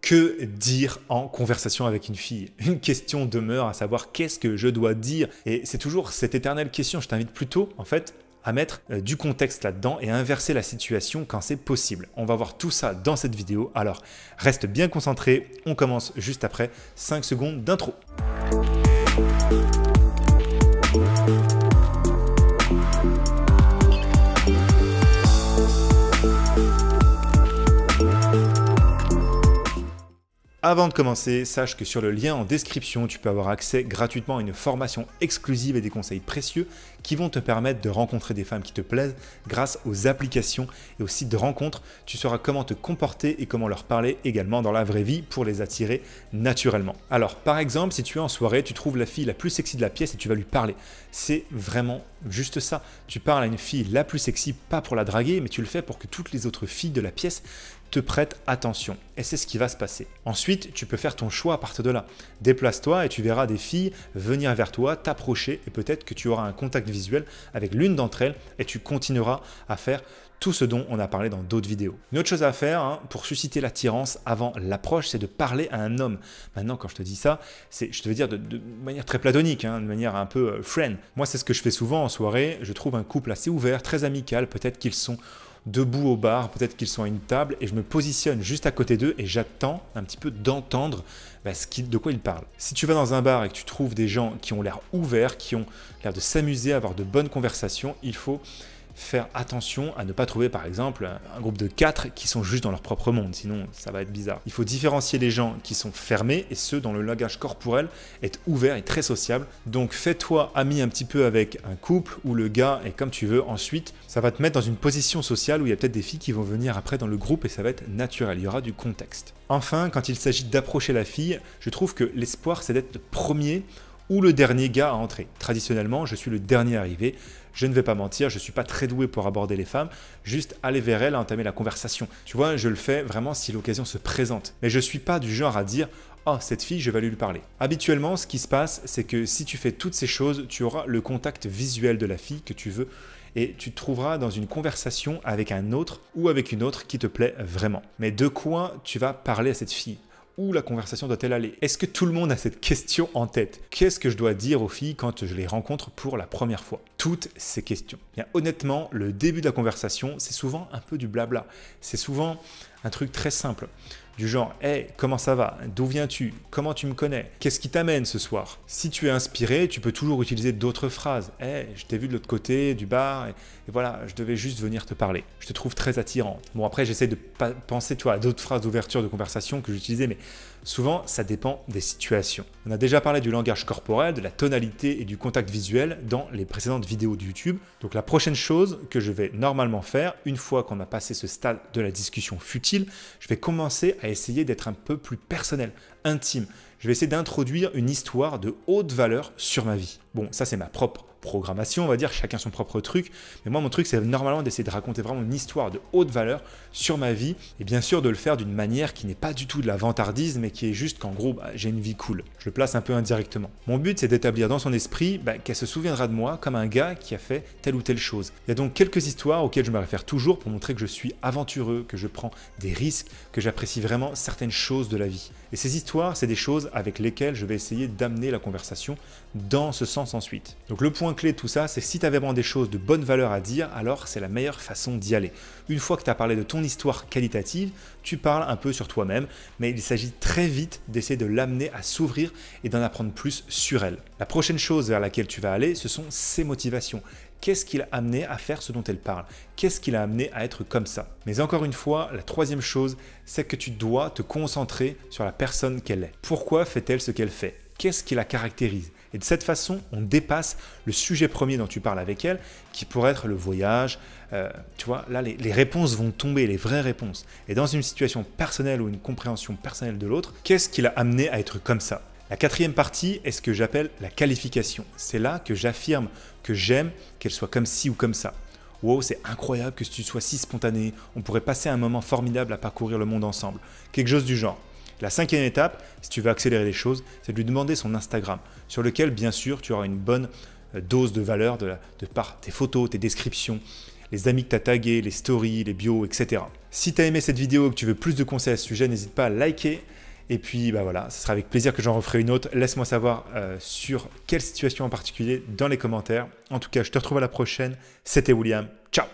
Que dire en conversation avec une fille? Une question demeure, à savoir qu'est-ce que je dois dire? Et c'est toujours cette éternelle question. Je t'invite plutôt, en fait, à mettre du contexte là-dedans et à inverser la situation quand c'est possible. On va voir tout ça dans cette vidéo. Alors, reste bien concentré. On commence juste après 5 secondes d'intro. Avant de commencer, sache que sur le lien en description, tu peux avoir accès gratuitement à une formation exclusive et des conseils précieux qui vont te permettre de rencontrer des femmes qui te plaisent grâce aux applications et aux sites de rencontres. Tu sauras comment te comporter et comment leur parler également dans la vraie vie pour les attirer naturellement. Alors, par exemple, si tu es en soirée, tu trouves la fille la plus sexy de la pièce et tu vas lui parler. C'est vraiment juste ça. Tu parles à une fille la plus sexy, pas pour la draguer, mais tu le fais pour que toutes les autres filles de la pièce te prêtent attention. Et c'est ce qui va se passer. Ensuite, tu peux faire ton choix à partir de là. Déplace-toi et tu verras des filles venir vers toi, t'approcher et peut-être que tu auras un contact visuel avec l'une d'entre elles et tu continueras à faire tout ce dont on a parlé dans d'autres vidéos. Une autre chose à faire pour susciter l'attirance avant l'approche, c'est de parler à un homme. Maintenant, quand je te dis ça, je te veux dire de manière très platonique, de manière un peu friend. Moi, c'est ce que je fais souvent en soirée. Je trouve un couple assez ouvert, très amical. Peut-être qu'ils sont debout au bar, peut-être qu'ils sont à une table et je me positionne juste à côté d'eux et j'attends un petit peu d'entendre de quoi ils parlent. Si tu vas dans un bar et que tu trouves des gens qui ont l'air ouverts, qui ont l'air de s'amuser, avoir de bonnes conversations, il faut faire attention à ne pas trouver par exemple un groupe de 4 qui sont juste dans leur propre monde, sinon ça va être bizarre. Il faut différencier les gens qui sont fermés et ceux dont le langage corporel est ouvert et très sociable. Donc fais-toi ami un petit peu avec un couple où le gars est comme tu veux. Ensuite, ça va te mettre dans une position sociale où il y a peut-être des filles qui vont venir après dans le groupe et ça va être naturel, il y aura du contexte. Enfin, quand il s'agit d'approcher la fille, je trouve que l'espoir c'est d'être le premier ou le dernier gars à entrer. Traditionnellement, je suis le dernier arrivé. Je ne vais pas mentir, je ne suis pas très doué pour aborder les femmes, juste aller vers elles, entamer la conversation. Tu vois, je le fais vraiment si l'occasion se présente. Mais je ne suis pas du genre à dire « Oh, cette fille, je vais aller lui parler ». Habituellement, ce qui se passe, c'est que si tu fais toutes ces choses, tu auras le contact visuel de la fille que tu veux et tu te trouveras dans une conversation avec un autre ou avec une autre qui te plaît vraiment. Mais de quoi tu vas parler à cette fille ? Où la conversation doit-elle aller? Est-ce que tout le monde a cette question en tête? Qu'est-ce que je dois dire aux filles quand je les rencontre pour la première fois? Toutes ces questions. Bien, honnêtement, le début de la conversation, c'est souvent un peu du blabla. C'est souvent un truc très simple. Du genre, hey, comment ça va? D'où viens-tu? Comment tu me connais? Qu'est-ce qui t'amène ce soir? Si tu es inspiré, tu peux toujours utiliser d'autres phrases. Hey, je t'ai vu de l'autre côté du bar et voilà, je devais juste venir te parler. Je te trouve très attirante. Bon, après, j'essaie de pas penser à d'autres phrases d'ouverture de conversation que j'utilisais, mais souvent, ça dépend des situations. On a déjà parlé du langage corporel, de la tonalité et du contact visuel dans les précédentes vidéos de YouTube. Donc, la prochaine chose que je vais normalement faire, une fois qu'on a passé ce stade de la discussion futile, je vais commencer à essayer d'être un peu plus personnel, intime. Je vais essayer d'introduire une histoire de haute valeur sur ma vie. Bon, ça c'est ma propre programmation, on va dire, chacun son propre truc. Mais moi, mon truc, c'est normalement d'essayer de raconter vraiment une histoire de haute valeur sur ma vie. Et bien sûr, de le faire d'une manière qui n'est pas du tout de la vantardise, mais qui est juste qu'en gros, j'ai une vie cool. Je le place un peu indirectement. Mon but, c'est d'établir dans son esprit qu'elle se souviendra de moi comme un gars qui a fait telle ou telle chose. Il y a donc quelques histoires auxquelles je me réfère toujours pour montrer que je suis aventureux, que je prends des risques, que j'apprécie vraiment certaines choses de la vie. Et ces histoires, c'est des choses avec lesquelles je vais essayer d'amener la conversation dans ce sens ensuite. Donc le point clé de tout ça, c'est si tu as vraiment des choses de bonne valeur à dire, alors c'est la meilleure façon d'y aller. Une fois que tu as parlé de ton histoire qualitative, tu parles un peu sur toi-même, mais il s'agit très vite d'essayer de l'amener à s'ouvrir et d'en apprendre plus sur elle. La prochaine chose vers laquelle tu vas aller, ce sont ses motivations. Qu'est-ce qui l'a amené à faire ce dont elle parle? Qu'est-ce qui l'a amené à être comme ça? Mais encore une fois, la troisième chose, c'est que tu dois te concentrer sur la personne qu'elle est. Pourquoi fait-elle ce qu'elle fait? Qu'est-ce qui la caractérise? Et de cette façon, on dépasse le sujet premier dont tu parles avec elle, qui pourrait être le voyage. Tu vois, là, les réponses vont tomber, les vraies réponses. Et dans une situation personnelle ou une compréhension personnelle de l'autre, qu'est-ce qui l'a amené à être comme ça? La quatrième partie est ce que j'appelle la qualification. C'est là que j'affirme que j'aime qu'elle soit comme ci ou comme ça. Wow, c'est incroyable que tu sois si spontané. On pourrait passer un moment formidable à parcourir le monde ensemble. Quelque chose du genre. La cinquième étape, si tu veux accélérer les choses, c'est de lui demander son Instagram, sur lequel, bien sûr, tu auras une bonne dose de valeur de par tes photos, tes descriptions, les amis que tu as tagués, les stories, les bios, etc. Si tu as aimé cette vidéo et que tu veux plus de conseils à ce sujet, n'hésite pas à liker. Et puis bah voilà, ce sera avec plaisir que j'en referai une autre. Laisse-moi savoir sur quelle situation en particulier dans les commentaires. En tout cas, je te retrouve à la prochaine. C'était William. Ciao!